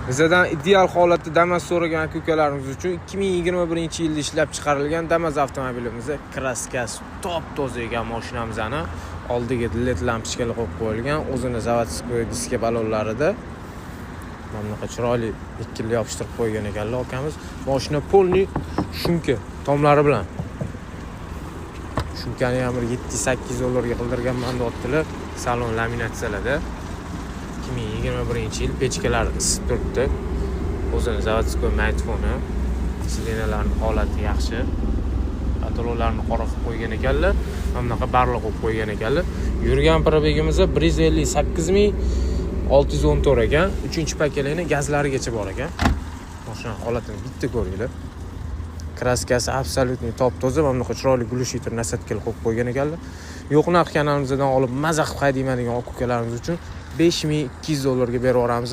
Bizdan ideal holatda Damas so'ragan aka-ukalarimiz uchun 2021-yilda ishlab chiqarilgan Damas avtomobilimizni kraskasi top-toza ekan mashinamizni oldiga LED lampochkalar qo'yib qo'yilgan, o'zini zavodskiy diska balonlarida mana bunaqa chiroyli ikkili yopishtirib qo'ygan ekanlar akamiz. Mashina polni shumka tomlari bilan. Shumkani ham 7-8 dollarga qildirganman deyaptilar. Salon laminatsiyalarda. 2021-yil pechkalar isib turibdi. O'zini zavodskiy maytfoni, silenalarning holati yaxshi. Atroflarni qora qilib qo'ygan ekanlar. Mana bunaqa barliq qo'yib qo'ygan ekanlar. Yurgan probegimiz 158,614 ekan. 3-pakalini gazlarigacha bor ekan. Mashina holatini bitta ko'ringlar. Kraskasi absolutni top-toza, mana bunaqa chiroyli gulishitr nasatkalar qo'yib qo'ygan ekanlar. Yo'q narx kanalimizdan olib maza qilib haydayman degan aka-ukalarimiz uchun $5200 berib yuboramiz.